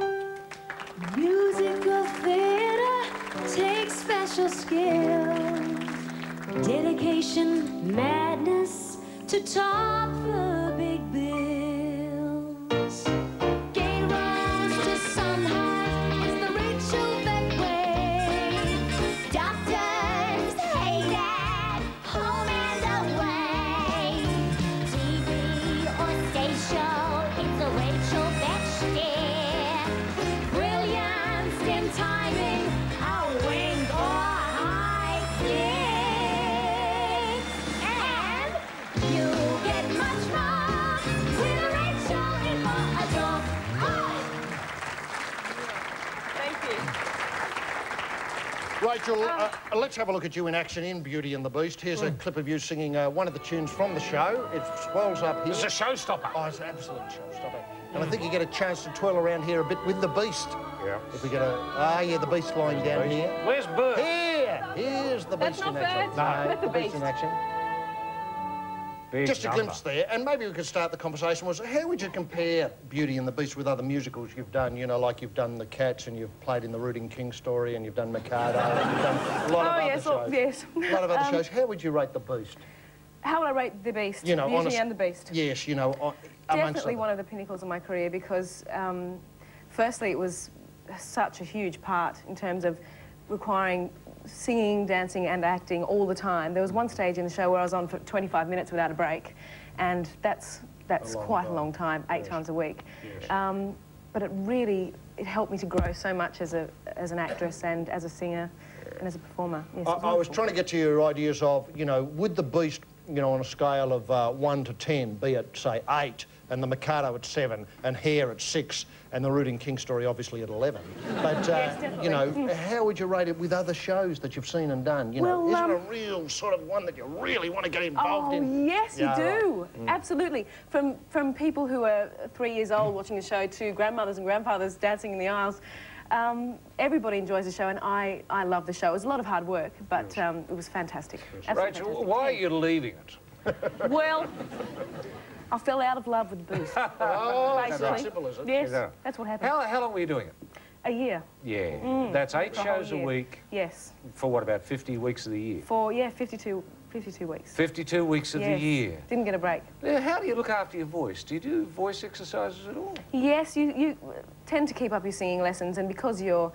Musical theater takes special skill, dedication, madness to top the big bills. Gay rose to sunrise is the Rachael Beck way. Doctors, hey dad, home and away. TV Rachel, let's have a look at you in action in Beauty and the Beast. Here's a clip of you singing one of the tunes from the show. It swells up here. It's a showstopper. Oh, it's an absolute showstopper. And I think you get a chance to twirl around here a bit with the Beast. Yeah. If we get a... Ah, yeah, the Beast lying down here. Where's Bert? Here! Here's the Beast in action. No, that's the Beast in action. Big Just a number. glimpse there, and maybe we could start the conversation was, how would you compare Beauty and the Beast with other musicals you've done? You know, like you've done The Cats, and you've played in the Rooting King Story, and you've done Mikado, and you've done a lot of other shows. Yes. A lot of other shows. How would you rate the Beast? How would I rate the Beast? You know, Beauty and the Beast. Yes, you know, Definitely one of the pinnacles of my career because, firstly, it was such a huge part in terms of requiring singing, dancing and acting all the time. There was one stage in the show where I was on for 25 minutes without a break, and that's quite a long time, 8 times a week. Yes. But it helped me to grow so much as an actress and as a singer and as a performer. Yes, I was trying to get to your ideas of, you know, would the Beast, you know, on a scale of 1 to 10, be at, say, 8, and the Mikado at 7, and Hair at 6, and the Rooting King Story obviously at 11. But, yes, you know, how would you rate it with other shows that you've seen and done? You know, well, is it a real sort of one that you really want to get involved in? Yes, you do. Right. Absolutely. From people who are 3 years old watching the show to grandmothers and grandfathers dancing in the aisles, everybody enjoys the show, and I love the show. It was a lot of hard work, but it was fantastic. Rachel, fantastic. why are you leaving it? Well, I fell out of love with the Beast. Oh, basically. that's simple, is it? Yes, that's what happened. How long were you doing it? A year. Yeah. That's 8 For a whole shows a year. week. Yes. For what, about 50 weeks of the year? For, yeah, 52 weeks. 52 weeks of the year. Didn't get a break. Now, how do you look after your voice? Do you do voice exercises at all? Yes, you tend to keep up your singing lessons, and because your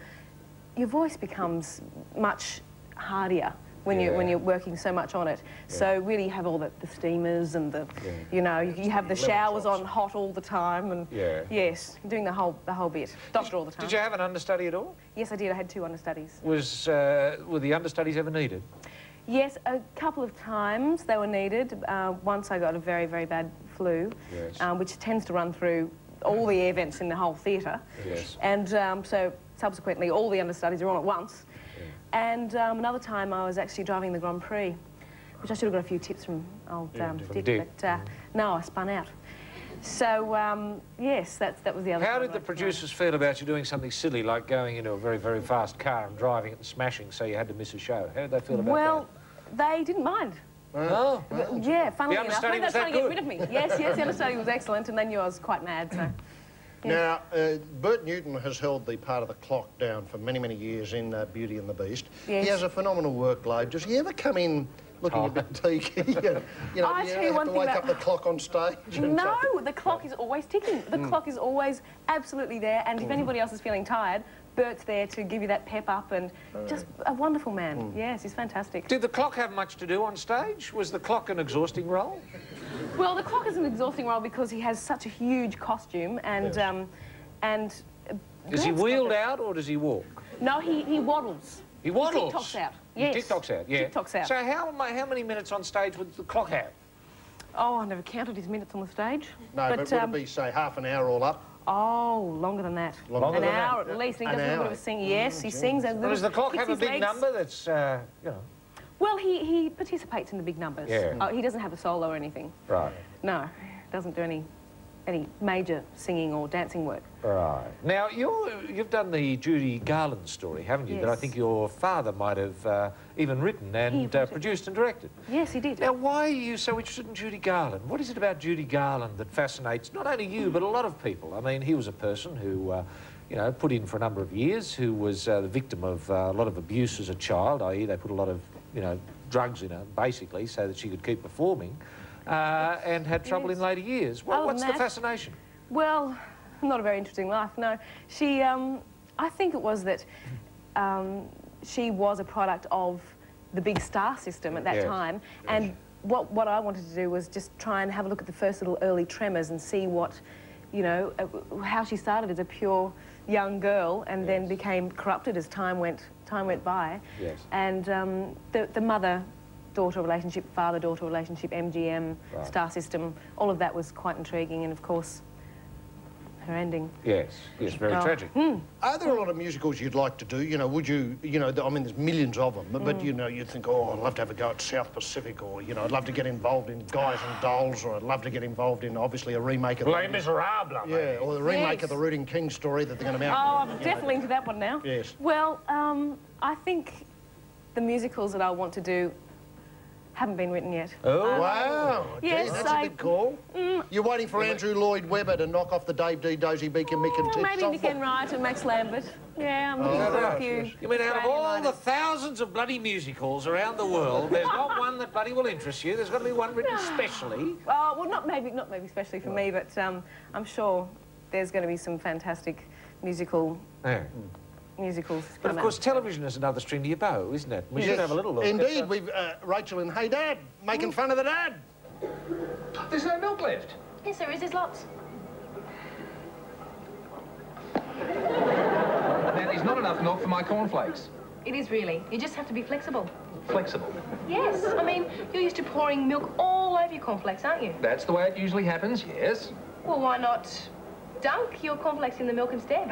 voice becomes much hardier when you're working so much on it. Yeah. So really you have all the steamers and the, you know, you have the showers on hot all the time, and yes, doing the whole bit. Doctor all the time. Did you have an understudy at all? Yes, I did. I had 2 understudies. Were the understudies ever needed? Yes, a couple of times they were needed. Once I got a very, very bad flu, which tends to run through all the air vents in the whole theatre. Yes. And so subsequently all the understudies are on at once. And another time I was actually driving the Grand Prix, which I should have got a few tips from old Dick, but no, I spun out. So, yes, that was the other How did the producers feel about you doing something silly, like going into a very, very fast car and driving it and smashing, so you had to miss a show? How did they feel about that? Well, they didn't mind. Oh. Yeah, funnily enough. The understudy was that good? They were trying to get rid of me. Yes, the understudy was excellent, and they knew I was quite mad, so... Now, Bert Newton has held the part of the clock down for many, many years in Beauty and the Beast. Yes. He has a phenomenal workload. Does he ever come in looking a bit tiki? And, you know, do you have to wake up the clock on stage? No, the clock is always ticking. The clock is always absolutely there, and if anybody else is feeling tired, Bert's there to give you that pep up, and just a wonderful man. Yes, he's fantastic. Did the clock have much to do on stage? Was the clock an exhausting role? Well, the clock is an exhausting role because he has such a huge costume, and Is he wheeled out or does he walk? No, he waddles. He waddles? He TikToks out. Yes. He TikToks out, yeah. TikToks out. So how many minutes on stage would the clock have? Oh, I never counted his minutes on the stage. No, but would it be, say, half an hour all up? Oh, longer than that. Longer than an hour at least. And he does a little bit of singing. Yes, he sings. And does the clock have a big number that's, you know? Well, he participates in the big numbers. Yeah. He doesn't have a solo or anything. Right. No, doesn't do any major singing or dancing work. Right. Now, you've done the Judy Garland story, haven't you? Yes. That I think your father might have even written and produced and directed. Yes, he did. Now, why are you so interested in Judy Garland? What is it about Judy Garland that fascinates not only you, but a lot of people? I mean, he was a person who, you know, put in for a number of years, who was the victim of a lot of abuse as a child, i.e. they put a lot of, you know, drugs in her, basically, so that she could keep performing, and had trouble in later years. What's the fascination? Well, not a very interesting life, no. She, I think it was that she was a product of the big star system at that time, and what I wanted to do was just try and have a look at the first little early tremors and see what, you know, how she started as a pure young girl and then became corrupted as time went by. Yes. And the mother-daughter relationship, father-daughter relationship, MGM, star system, all of that was quite intriguing, and of course her ending. Yes, yes, very tragic. Are there a lot of musicals you'd like to do? You know, would you, I mean, there's millions of them, but, you know, you'd think, oh, I'd love to have a go at South Pacific, or, you know, I'd love to get involved in Guys and Dolls, or I'd love to get involved in, obviously, a remake of... Les Miserables, yeah, or the remake of the Rooting King story that they're going to make. Oh, I'm definitely into that one now. Yes. Well, I think the musicals that I want to do haven't been written yet. Oh, wow. Yes, gee, that's a big call. You're waiting for Andrew Lloyd Webber to knock off the Dave D, Dozy Beacon, Mick and Tip. Maybe Nick and Wright and Max Lambert. Yeah, I'm looking for a few. You mean out of all the thousands of bloody musicals around the world, there's not one that bloody will interest you? There's got to be one written specially. Oh, well, not maybe especially for me, but I'm sure there's going to be some fantastic musicals. But of course, television is another string to your bow, isn't it? We should have a little look. Indeed, we've Rachel and Hey Dad making fun of the dad. There's no milk left. Yes, there is. There's lots. There's not enough milk for my cornflakes. It is really. You just have to be flexible. Flexible. Yes. I mean, you're used to pouring milk all over your cornflakes, aren't you? That's the way it usually happens, yes. Well, why not dunk your cornflakes in the milk instead?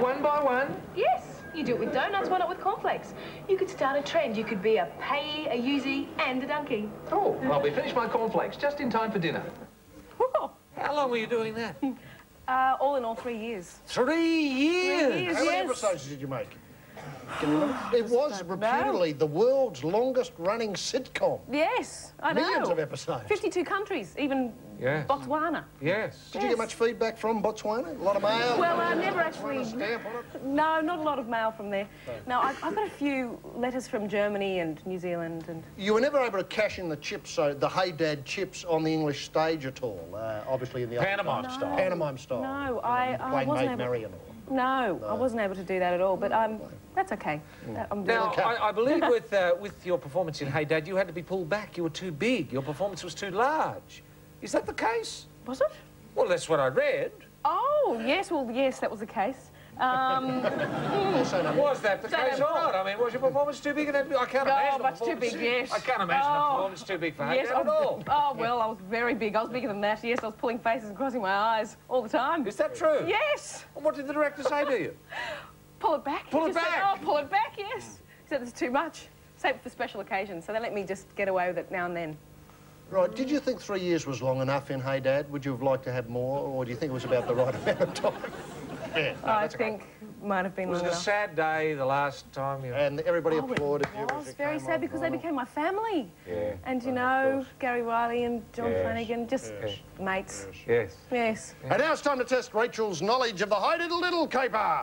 One by one? Yes. You do it with donuts, why not with cornflakes? You could start a trend. You could be a payee, a usey, and a donkey. Oh, I'll be finished my cornflakes just in time for dinner. How long were you doing that? All in all, 3 years. 3 years? 3 years, How many yes. episodes did you make? Can you remember? It was reputedly the world's longest-running sitcom. Yes, I know. Millions of episodes. 52 countries, even Botswana. Yes. Did you get much feedback from Botswana? A lot of mail? Well, I never actually... Stamp on it? No, not a lot of mail from there. No, I've got a few letters from Germany and New Zealand and... You were never able to cash in the chips, so the Hey Dad chips on the English stage at all, obviously in the... Pantomime style. Pantomime style. No, I playing wasn't Maid able... Marian or... No, I wasn't able to do that at all, but that's okay. I'm doing Now, okay. I believe with your performance in Hey Dad, you had to be pulled back. You were too big. Your performance was too large. Is that the case? Was it? Well, that's what I read. Oh, yes, well, yes, that was the case. Was that the case or not? I mean, was your performance too big? I can't imagine much too big, yes. I can't imagine a performance too big for Hey Dad at all. Oh, well, I was very big. I was bigger than that, yes. I was pulling faces and crossing my eyes all the time. Is that true? Yes. And what did the director say to you? Pull it back. Pull He it just back? Said, oh, pull it back, yes. He said it's too much. Save it for special occasions. So they let me just get away with it now and then. Right, did you think 3 years was long enough in Hey Dad? Would you have liked to have more, or do you think it was about the right amount of time? Yeah, no, I think might have been Was it long a enough. sad day the last time you... And everybody applauded you. It was very sad because they became my family. Yeah. And, you know, Gary Riley and John Flanagan, just mates. Yes. Yes. And now it's time to test Rachel's knowledge of the Hey Diddle Diddle caper.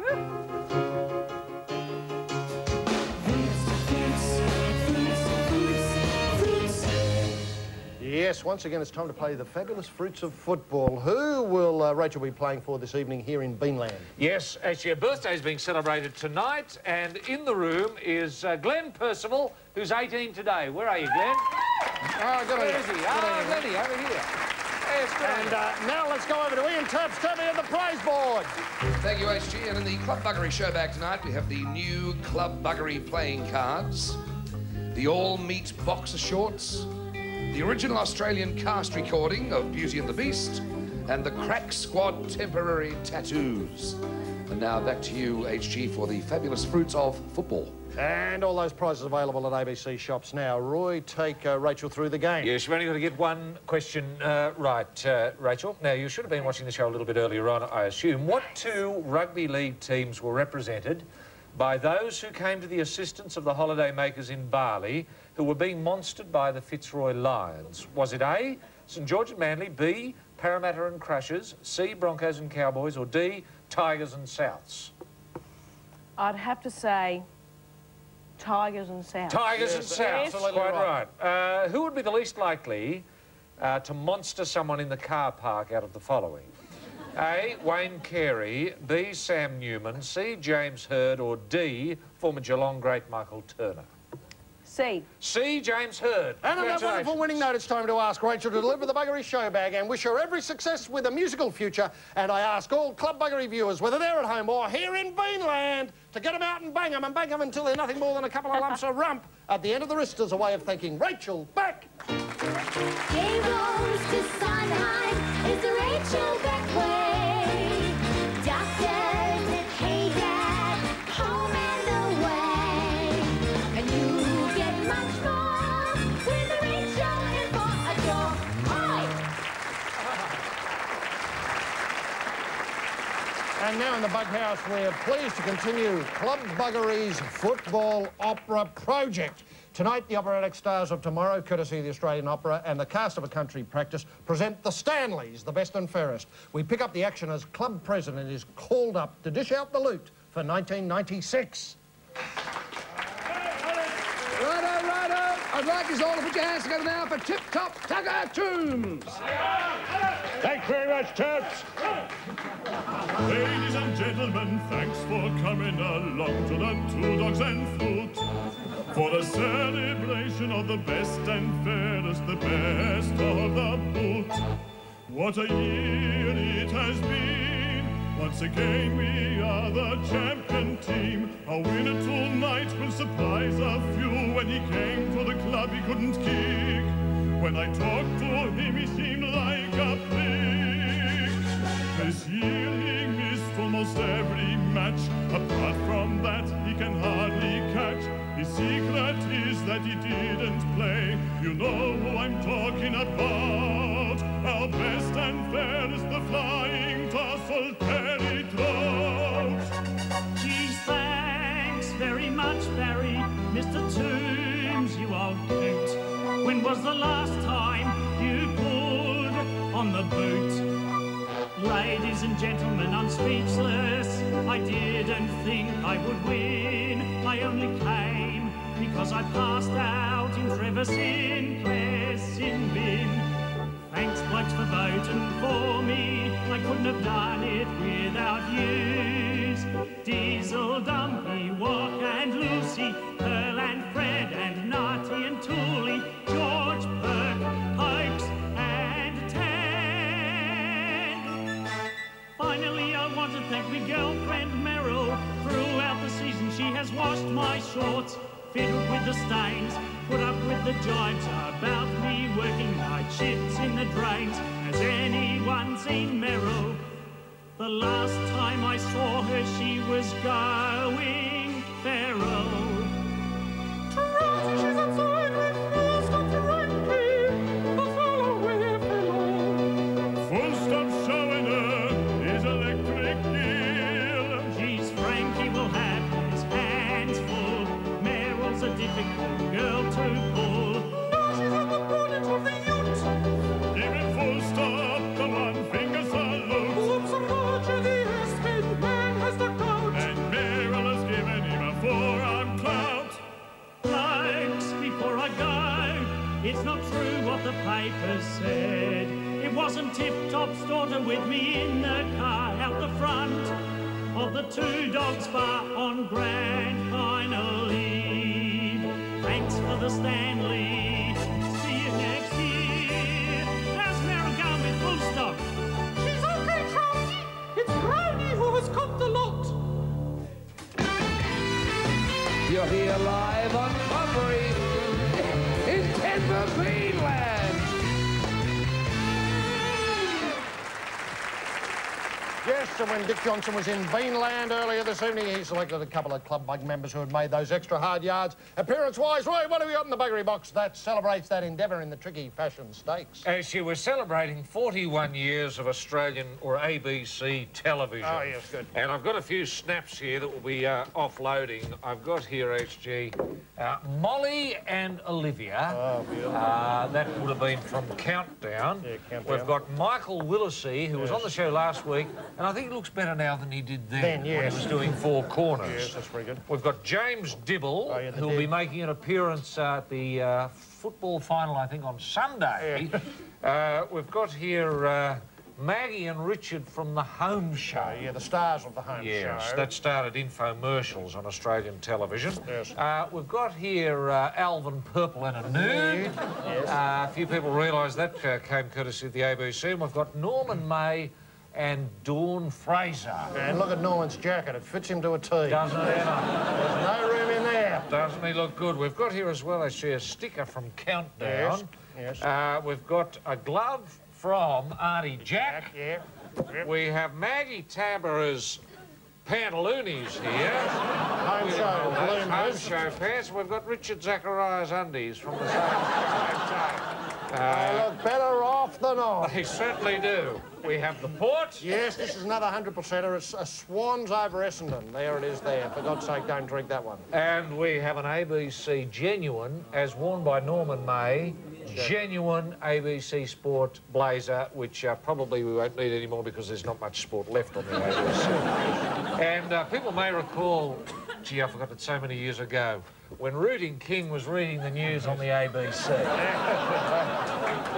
Yes, once again, it's time to play the fabulous fruits of football. Who will Rachel be playing for this evening here in Beanland? Yes, actually, her birthday is being celebrated tonight, and in the room is Glenn Percival, who's 18 today. Where are you, Glenn? Where is he? Glenny, over here. Yes, and now let's go over to Ian Taps, Tabby at the prize board. Thank you, HG. And in the Club Buggery show back tonight, we have the new Club Buggery playing cards, the all-meat boxer shorts, the original Australian cast recording of Beauty and the Beast, and the Crack Squad temporary tattoos. And now back to you, HG, for the fabulous fruits of football. And all those prizes available at ABC shops now. Roy, take Rachel through the game. Yes, you've only got to get one question right, Rachel. Now, you should have been watching the show a little bit earlier on, I assume. What two rugby league teams were represented by those who came to the assistance of the holidaymakers in Bali who were being monstered by the Fitzroy Lions? Was it A, St George and Manly, B, Parramatta and Crushers, C, Broncos and Cowboys, or D, Tigers and Souths? I'd have to say Tigers and Souths. Tigers and Souths, Yes. quite right. Who would be the least likely to monster someone in the car park out of the following? A, Wayne Carey, B, Sam Newman, C, James Hird, or D, former Geelong great Michael Turner? C. C, James Hird. And on that wonderful winning note, it's time to ask Rachel to deliver the Buggery show bag and wish her every success with a musical future. And I ask all Club Buggery viewers, whether they're at home or here in Beanland, to get them out and bang them until they're nothing more than a couple of lumps of rump at the end of the wrist as a way of thanking Rachael Beck. Hey, rose to Sondheim is the Rachael Beck And now in the Bug House, we're pleased to continue Club Buggery's Football Opera Project. Tonight, the operatic stars of tomorrow, courtesy of the Australian Opera and the cast of A Country Practice, present the Stanleys, the best and fairest. We pick up the action as club president is called up to dish out the loot for 1996. Righto. I'd like us all to put your hands together now for Tip Top Tugger Tombs. Thanks very much, chaps. Ladies and gentlemen, thanks for coming along to the Two Dogs and Flute for the celebration of the best and fairest, the best of the boot. What a year it has been. Once again we are the champion team. A winner tonight will surprise a few. When he came to the club he couldn't kick. When I talked to him he seemed like a pig. This year he missed almost every match. Apart from that he can hardly catch. His secret is that he didn't play. You know who I'm talking about. Our best and fairest, the flying tassel Terry Trout. Geez, thanks very much, Barry. Mr. Toombs, you old coot. When was the last time you pulled on the boot? Ladies and gentlemen, I'm speechless. I didn't think I would win. I only came because I passed out in Trevor Sinclair's sin bin. Thanks, blokes, for voting for me. I couldn't have done it without yous. Diesel, Dumpy, Walk and Lucy, Pearl and Fred and Narty and Tooley, George, Perk, Pokes and Tan. Finally, I want to thank my girlfriend Meryl. Throughout the season she has washed my shorts, fiddled with the stains, put up with the jibes about me working night shifts in the drains. Has anyone seen Meryl? The last time I saw her she was going feral. She's outside with full stop Frankie, the fellow with below. Full stop showing her his electric eel. Geez, Frankie will have his hands full. Meryl's a difficult girl to pull. Now she's at the bonnet of the ute. Give it full stop, the one finger salute. Whoops, Roger, the S-head man has ducked out. And Meryl has given him a forearm clout. Blokes, before I go, it's not true what the papers said. It wasn't Tip-Top's daughter with me in the car out the front of the Two Dogs bar on grand final eve. Thanks for the Stanley. See you next year. How's Meryl going with full stop? She's okay, Trouty. It's Brownie who has copped the lot. You're here live on Buggery in Denver, Greenland. Yes, and when Dick Johnson was in Beanland earlier this evening, he selected a couple of club bug members who had made those extra hard yards. Appearance-wise, Roy, what have we got in the Buggery box that celebrates that endeavour in the tricky fashion stakes? She was celebrating 41 years of Australian or ABC television. Oh, yes, good. And I've got a few snaps here that will be offloading. I've got here, HG, Molly and Olivia. Oh, beautiful. That would have been from Countdown. Yeah, Countdown. We've got Michael Willisey, who was on the show last week, and I think he looks better now than he did then when yes. he was doing Four Corners. Yes, that's very good. We've got James Dibble, who will be making an appearance at the football final, I think, on Sunday. Yeah. We've got here Maggie and Richard from The Home Show. Yeah, the stars of The Home Show. Yes, that started infomercials on Australian television. Yes. We've got here Alvin Purple in a Nude. Yes. A few people realise that came courtesy of the ABC. And we've got Norman May and Dawn Fraser. And look at Norman's jacket. It fits him to a T. Doesn't it? There's no room in there. Doesn't he look good? We've got here as well, actually, a sticker from Countdown. Yes. We've got a glove from Auntie Jack. Yeah. Yep. We have Maggie Tabbera's pantaloonies here. Home show, Home show pants. We've got Richard Zachariah's undies from the same time. They look better off than on. They certainly do. We have the port. Yes, this is another 100%er. It's a Swans over Essendon. There it is there. For God's sake, don't drink that one. And we have an ABC Genuine, as worn by Norman May. Genuine ABC Sport blazer, which probably we won't need anymore because there's not much sport left on the ABC. And people may recall, gee, I forgot it so many years ago, when Rooting King was reading the news on the ABC.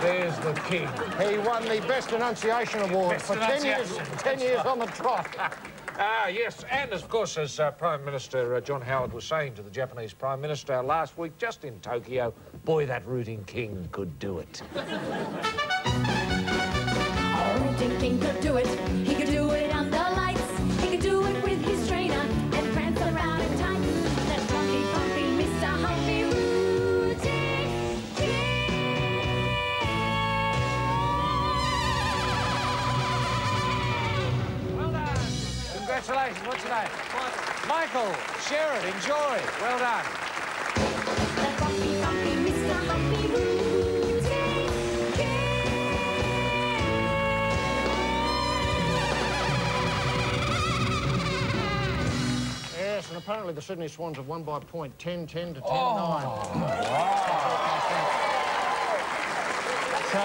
There's the king. He won the Best Enunciation Award for 10 years on the trot. Yes, and of course, as Prime Minister John Howard was saying to the Japanese Prime Minister last week, just in Tokyo, boy, that Rooting King could do it. Rooting King could do it. He could do it under lights. He could do it with his trainer and prance around in tight. That funky, funky Mr. Humpy Rooting King. Well done. Congratulations. What's your name? Michael. Share it. Enjoy. Well done. That funky, funky Mr. Humpy Rooting King. Yes, and apparently the Sydney Swans have won by a point, 10-10 to 10-9. So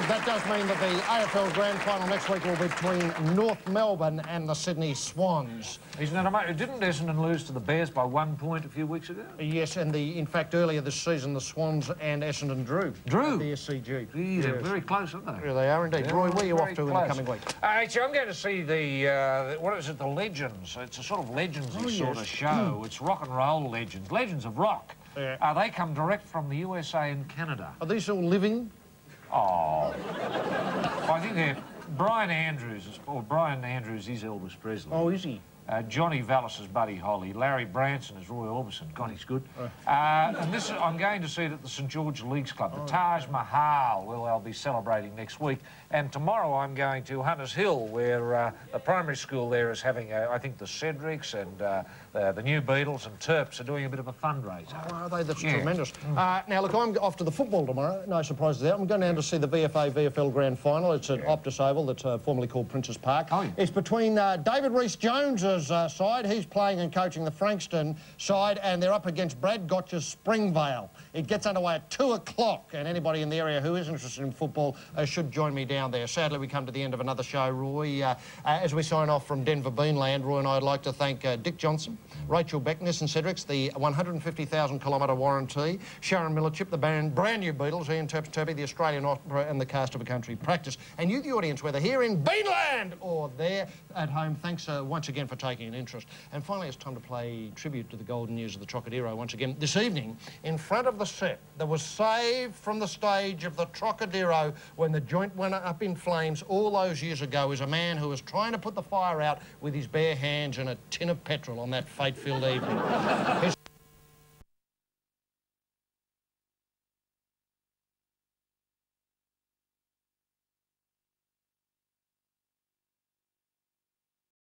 that does mean that the AFL Grand Final next week will be between North Melbourne and the Sydney Swans. Isn't that amazing? Didn't Essendon lose to the Bears by 1 point a few weeks ago? Yes, and in fact, earlier this season, the Swans and Essendon drew. Drew? At the SCG. Geez, they're very close, aren't they? Yeah, they are indeed. Yeah, Roy, where are you off to very in the close. coming week? Actually, I'm going to see the, what is it, the Legends. It's a sort of Legends-y sort of show. It's rock and roll legends. Legends of rock. Yeah. They come direct from the USA and Canada. Are these all living? Oh. I think they're Brian Andrews, or Brian Andrews is Elvis Presley. Oh, is he? Johnny Vallis is Buddy Holly. Larry Branson is Roy Orbison. God, he's good. And this is, I'm going to see it at the St George Leagues Club, the Taj Mahal, where they'll be celebrating next week. And tomorrow I'm going to Hunters Hill, where the primary school there is having, I think, the Cedrics and the New Beatles and Terps are doing a bit of a fundraiser. Oh, are they? That's tremendous. Now, look, I'm off to the football tomorrow. No surprises there. I'm going down to see the VFL Grand Final. It's at Optus Oval, that's formerly called Princes Park. Oh, yeah. It's between David Rees-Jones's side. He's playing and coaching the Frankston side, and they're up against Brad Gotch's Springvale. It gets underway at 2 o'clock, and anybody in the area who is interested in football should join me down there. Sadly, we come to the end of another show, Roy. As we sign off from Denver Beanland, Roy and I would like to thank Dick Johnson, Rachael Beck, Nissan Cedrics, the 150,000-kilometre warranty, Sharon Millerchip, the brand new Beatles, Ian Terps-Turby, the Australian Opera, and the cast of A Country Practice. And you, the audience, whether here in Beanland or there at home, thanks once again for taking an interest. And finally, it's time to play tribute to the golden years of the Trocadero once again. This evening, in front of the set that was saved from the stage of the Trocadero when the joint went up in flames all those years ago, is a man who was trying to put the fire out with his bare hands and a tin of petrol on that fate-filled evening.